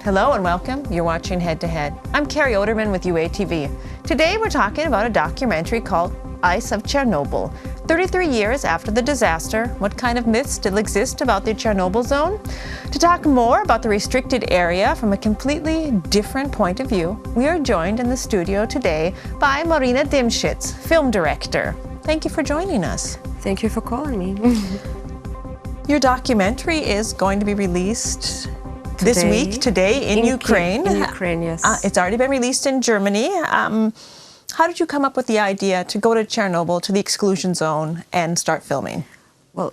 Hello and welcome. You're watching Head to Head. I'm Carrie Oderman with UATV. Today we're talking about a documentary called Ice of Chernobyl. 33 years after the disaster, what kind of myths still exist about the Chernobyl zone? To talk more about the restricted area from a completely different point of view, we are joined in the studio today by Maryna Dymshyts, film director. Thank you for joining us. Thank you for calling me. Your documentary is going to be released today in Ukraine. In Ukraine, yes. It's already been released in Germany. How did you come up with the idea to go to Chernobyl, to the exclusion zone, and start filming? Well,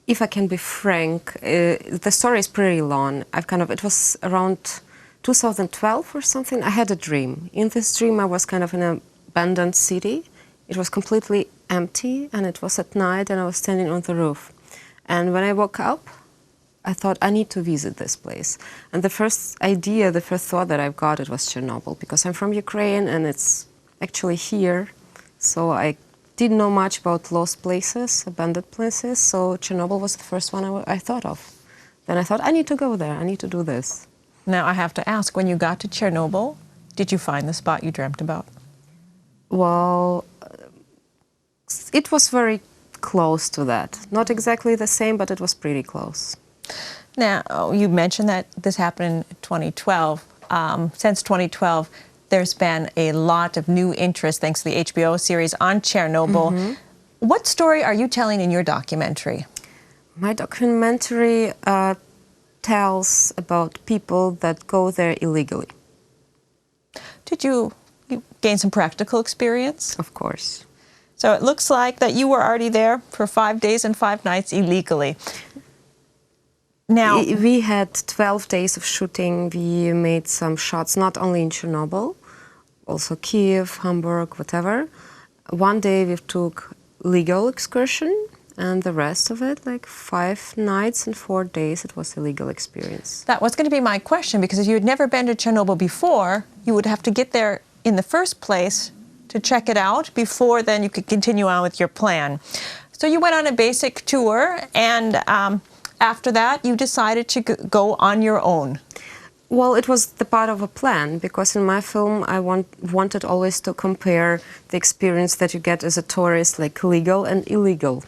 if I can be frank, the story is pretty long. It was around 2012 or something. I had a dream. In this dream, I was kind of in an abandoned city. It was completely empty, and it was at night, and I was standing on the roof. And when I woke up, I thought, I need to visit this place. And the first thought that I've got, it was Chernobyl, because I'm from Ukraine and it's actually here. So I didn't know much about lost places, abandoned places. So Chernobyl was the first one I thought of. Then I thought, I need to go there, I need to do this. Now I have to ask, when you got to Chernobyl, did you find the spot you dreamt about? Well, it was very close to that. Not exactly the same, but it was pretty close. Now, you mentioned that this happened in 2012. Since 2012, there's been a lot of new interest thanks to the HBO series on Chernobyl. Mm-hmm. What story are you telling in your documentary? My documentary tells about people that go there illegally. Did you gain some practical experience? Of course. So it looks like that you were already there for 5 days and 5 nights illegally. Now, we had 12 days of shooting. We made some shots, not only in Chernobyl, also Kiev, Hamburg, whatever. One day we took legal excursion, and the rest of it, like 5 nights and 4 days, it was a legal experience. That was going to be my question, because if you had never been to Chernobyl before, you would have to get there in the first place to check it out before then you could continue on with your plan. So you went on a basic tour, and after that, you decided to go on your own. Well, it was the part of a plan, because in my film, I wanted always to compare the experience that you get as a tourist, like legal and illegal.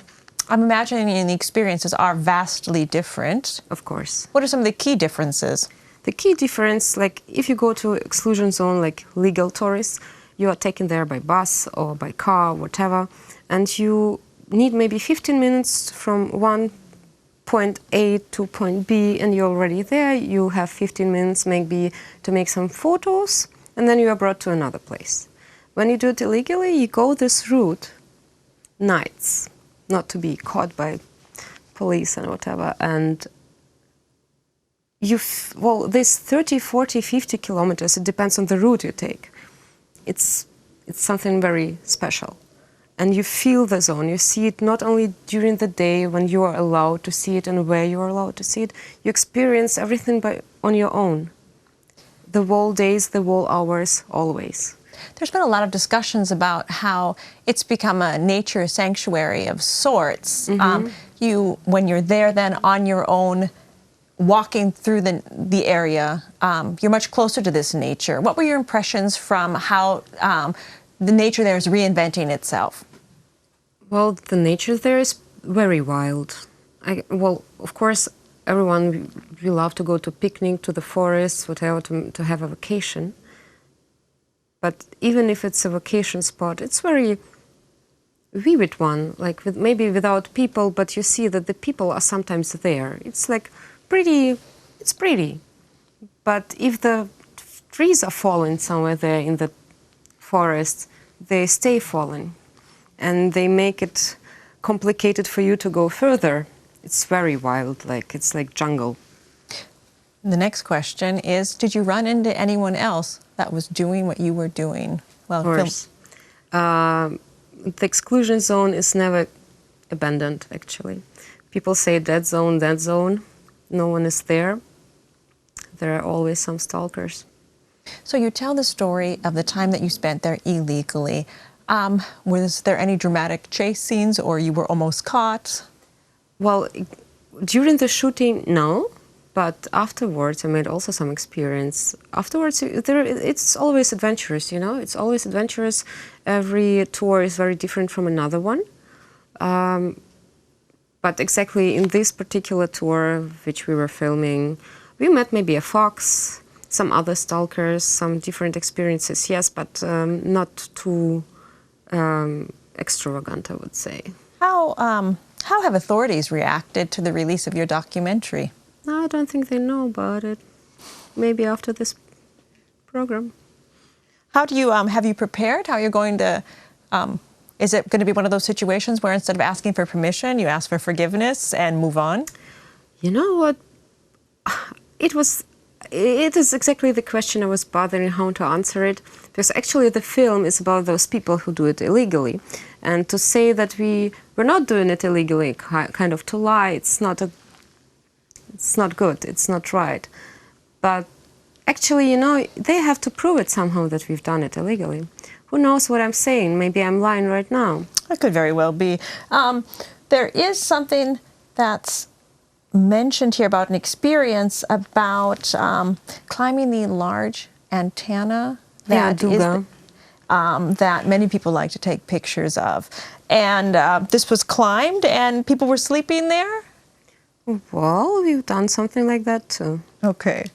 I'm imagining the experiences are vastly different. Of course. What are some of the key differences? The key difference, like if you go to exclusion zone, like legal tourists, you are taken there by bus or by car, whatever, and you need maybe 15 minutes from one point A to point B, and you're already there. You have 15 minutes maybe to make some photos, and then you are brought to another place. When you do it illegally, you go this route nights, not to be caught by police and whatever, and this 30, 40, 50 kilometers, it depends on the route you take. It's something very special. And you feel the zone. You see it not only during the day when you are allowed to see it and where you are allowed to see it. You experience everything on your own. The whole days, the whole hours, always. There's been a lot of discussions about how it's become a nature sanctuary of sorts. Mm-hmm. When you're there then on your own, walking through the area, you're much closer to this nature. What were your impressions from how the nature there is reinventing itself? Well, the nature there is very wild. Of course, everyone, we love to go to picnic, to the forests, whatever, to have a vacation. But even if it's a vacation spot, it's very vivid one, like maybe without people, but you see that the people are sometimes there. It's like it's pretty. But if the trees are falling somewhere there in the forest, they stay falling, and they make it complicated for you to go further. It's very wild, it's like jungle. The next question is, did you run into anyone else that was doing what you were doing? Well, of course. The exclusion zone is never abandoned, actually. People say dead zone, dead zone. No one is there. There are always some stalkers. So you tell the story of the time that you spent there illegally. Was there any dramatic chase scenes, or you were almost caught? Well, during the shooting, no. But afterwards, I made also some experience. Afterwards, it's always adventurous, you know? It's always adventurous. Every tour is very different from another one. But exactly in this particular tour, which we were filming, we met maybe a fox, some other stalkers, some different experiences, yes, but not too extravagant, I would say. How have authorities reacted to the release of your documentary? I don't think they know about it. Maybe after this program. How do you, have you prepared? How you're going to, is it going to be one of those situations where instead of asking for permission, you ask for forgiveness and move on? You know what? It is exactly the question I was bothering how to answer it, because actually the film is about those people who do it illegally. And to say that we're not doing it illegally, kind of to lie, it's not good, it's not right. But actually, you know, they have to prove it somehow that we've done it illegally. Who knows what I'm saying? Maybe I'm lying right now. That could very well be. There is something that's mentioned here about an experience about climbing the large antenna that that many people like to take pictures of. And this was climbed and people were sleeping there? Well, we've done something like that too. Okay.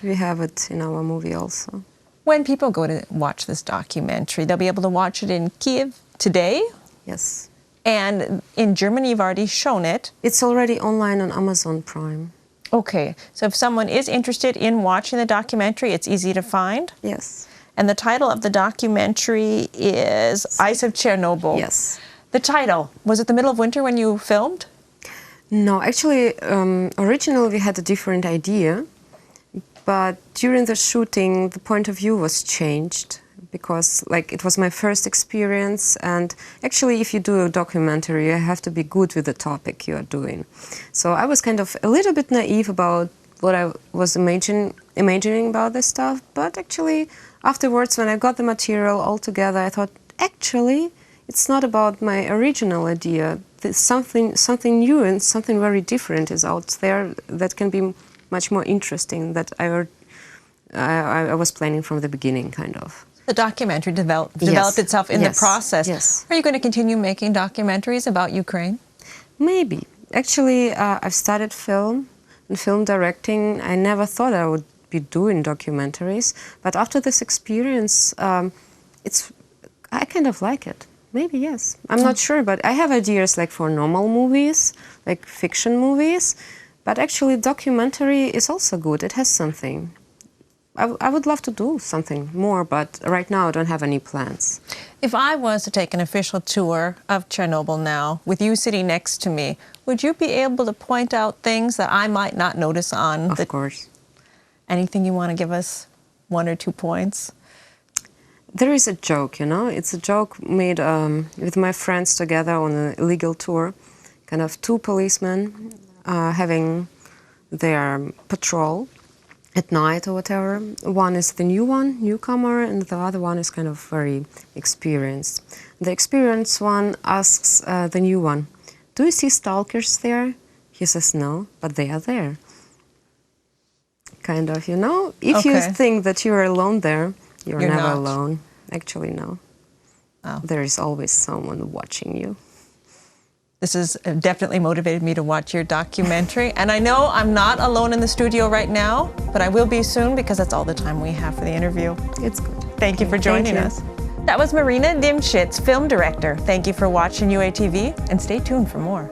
We have it in our movie also. When people go to watch this documentary, they'll be able to watch it in Kyiv today? Yes. And in Germany, you've already shown it. It's already online on Amazon Prime. Okay. So if someone is interested in watching the documentary, it's easy to find? Yes. And the title of the documentary is Ice of Chernobyl. Yes. The title, was it the middle of winter when you filmed? No, actually, originally we had a different idea, but during the shooting, the point of view was changed because, like, it was my first experience, and actually, if you do a documentary, you have to be good with the topic you are doing. So I was kind of a little bit naive about what I was imagining about this stuff, but actually, afterwards, when I got the material all together, I thought, actually, it's not about my original idea. There's something new and something very different is out there that can be much more interesting that I was planning from the beginning, kind of. The documentary developed itself in the process. Yes. Are you going to continue making documentaries about Ukraine? Maybe. Actually, I've studied film and film directing. I never thought I would be doing documentaries, but after this experience, I kind of like it. Maybe, yes. I'm not sure, but I have ideas like for normal movies, like fiction movies, but actually documentary is also good. It has something. I would love to do something more, but right now I don't have any plans. If I was to take an official tour of Chernobyl now, with you sitting next to me, would you be able to point out things that I might not notice on? Of course. Anything you want to give us, 1 or 2 points? There is a joke, you know. It's a joke made with my friends together on an illegal tour. Kind of 2 policemen having their patrol at night or whatever. One is the newcomer, and the other one is kind of very experienced. The experienced one asks the new one, "Do you see stalkers there?" He says, "No, but they are there." Kind of, you know. If you think that you're alone there, you're never not alone. Actually, no. Oh. There is always someone watching you. This has definitely motivated me to watch your documentary. And I know I'm not alone in the studio right now, but I will be soon because that's all the time we have for the interview. It's good. Thank you for joining us. That was Maryna Dymshyts, film director. Thank you for watching UATV, and stay tuned for more.